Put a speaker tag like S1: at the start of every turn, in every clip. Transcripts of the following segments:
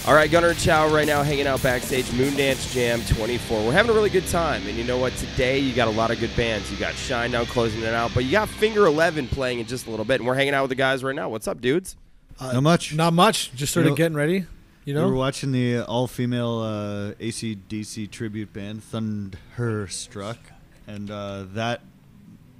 S1: All right, Gunnar and Chow right now hanging out backstage, Moondance Jam 24. We're having a really good time, and you know what? Today you got a lot of good bands. You got Shinedown closing it out, but you got Finger 11 playing in just a little bit, and we're hanging out with the guys right now. What's up, dudes?
S2: Not much.
S3: Not much. Just sort of getting ready. You know,
S2: we were watching the all-female AC/DC tribute band Thunderstruck, and that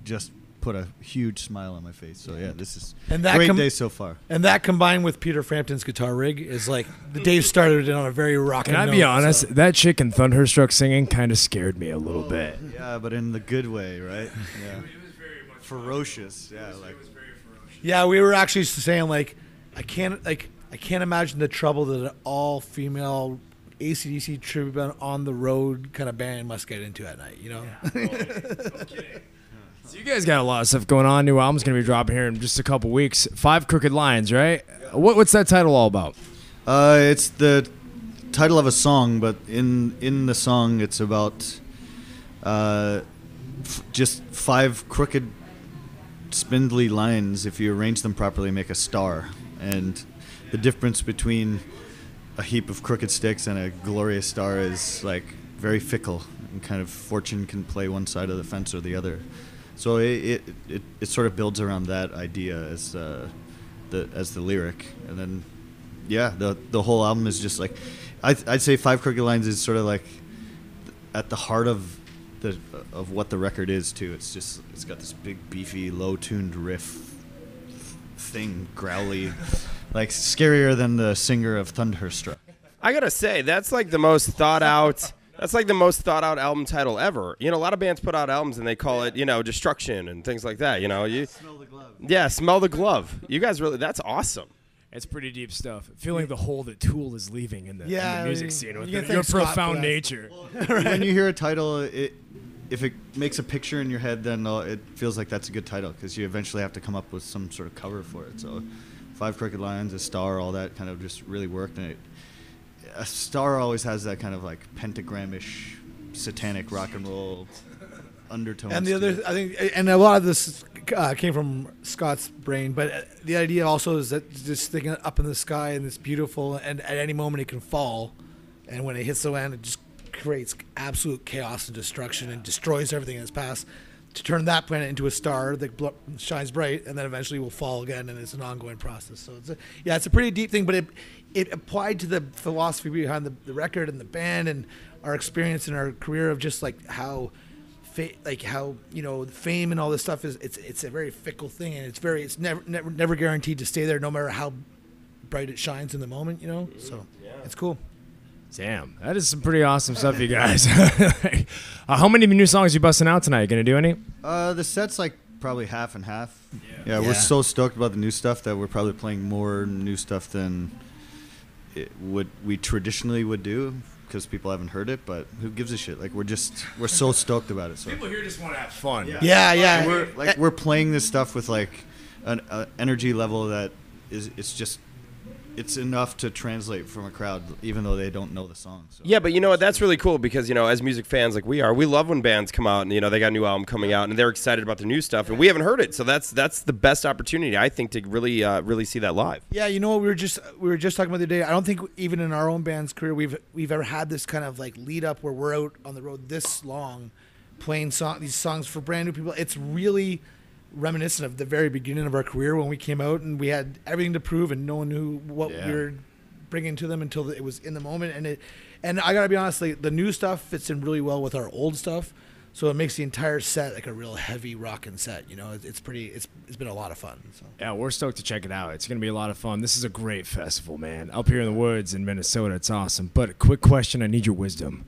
S2: just put a huge smile on my face. So yeah, this is a great day so far.
S3: And that combined with Peter Frampton's guitar rig is like the day started on a very rockin' note.
S4: Can I be honest? So. That chick in Thunderstruck singing kind of scared me a little bit.
S2: Yeah, but in the good way, right? Yeah. It was very much ferocious. Yeah, like it was very ferocious.
S3: Yeah, we were actually saying like I can't imagine the trouble that an all-female AC/DC tribute band on the road kind of band must get into at night. You know.
S4: Yeah, okay. So you guys got a lot of stuff going on. New album's going to be dropping here in just a couple weeks. 5 Crooked Lines, right? What's that title all about?
S2: It's the title of a song, but in the song it's about just 5 crooked, spindly lines. If you arrange them properly, make a star. And the difference between a heap of crooked sticks and a glorious star is like very fickle, and kind of fortune can play one side of the fence or the other. So it sort of builds around that idea as the lyric, and then yeah, the whole album is just like I'd say 5 Crooked Lines is sort of like at the heart of what the record is too. It's got this big beefy low tuned riff thing, growly, like scarier than the singer of Thunderstruck.
S1: I gotta say that's like the most thought out. That's like the most thought out album title ever. You know, a lot of bands put out albums and they call it, you know, Destruction and things like that. You know,
S2: Smell the Glove.
S1: Yeah, Smell the Glove. You guys really, that's awesome.
S4: It's pretty deep stuff. Feeling the hole that Tool is leaving in the music scene with your
S3: Scott
S4: profound nature.
S2: Well, when you hear a title, if it makes a picture in your head, then it feels like that's a good title because you eventually have to come up with some sort of cover for it. So 5 Crooked Lines, a star, all that kind of just really worked. And a star always has that kind of like pentagramish, satanic rock and roll undertones.
S3: And the other, I think, and a lot of this came from Scott's brain, but the idea also is that just thinking up in the sky and it's beautiful, and at any moment it can fall, and when it hits the land, it just creates absolute chaos and destruction and destroys everything in its path. To turn that planet into a star that shines bright, and then eventually will fall again, and it's an ongoing process. So it's a pretty deep thing, but it applied to the philosophy behind the record and the band and our experience in our career of just like how you know, fame and all this stuff is it's a very fickle thing, and it's never guaranteed to stay there no matter how bright it shines in the moment, you know. So it's cool.
S4: Damn, that is some pretty awesome stuff, you guys. How many new songs you busting out tonight? You gonna do any?
S2: The set's like probably half and half. Yeah, we're so stoked about the new stuff that we're probably playing more new stuff than we traditionally would do because people haven't heard it. But who gives a shit? Like we're so stoked about it. So
S4: people here just want to have fun.
S3: Yeah.
S2: We're playing this stuff with like an energy level that it's enough to translate from a crowd, even though they don't know the song. So.
S1: Yeah, but you know what? That's really cool because, you know, as music fans like we are, we love when bands come out and, you know, they got a new album coming out and they're excited about their new stuff, and we haven't heard it. So that's the best opportunity, I think, to really see that live.
S3: Yeah, you know what? We were just talking about the other day. I don't think even in our own band's career we've ever had this kind of like lead up where we're out on the road this long playing these songs for brand new people. It's really reminiscent of the very beginning of our career when we came out and we had everything to prove and no one knew what we were bringing to them until it was in the moment. And I gotta be honest, like, the new stuff fits in really well with our old stuff, so it makes the entire set like a real heavy rockin' set. You know, it's been a lot of fun. So.
S4: Yeah, we're stoked to check it out. It's gonna be a lot of fun. This is a great festival, man. Up here in the woods in Minnesota, it's awesome. But a quick question, I need your wisdom.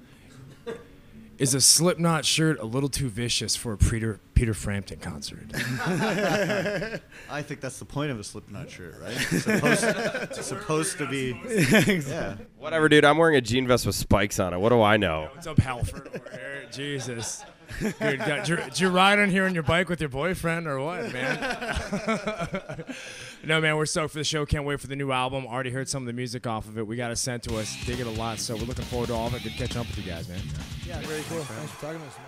S4: Is a Slipknot shirt a little too vicious for a Peter Frampton concert?
S2: I think that's the point of a Slipknot shirt, right? It's supposed to be. Yeah.
S1: Whatever, dude. I'm wearing a jean vest with spikes on it. What do I know?
S4: What's up, Halford over here? Jesus. Dude, did you ride on here on your bike with your boyfriend or what, man? No, man, we're stoked for the show. Can't wait for the new album. Already heard some of the music off of it. We got it sent to us. Dig it a lot, so we're looking forward to all of it. Good catching up with you guys, man.
S3: Yeah, very cool. Thanks for talking to us, man.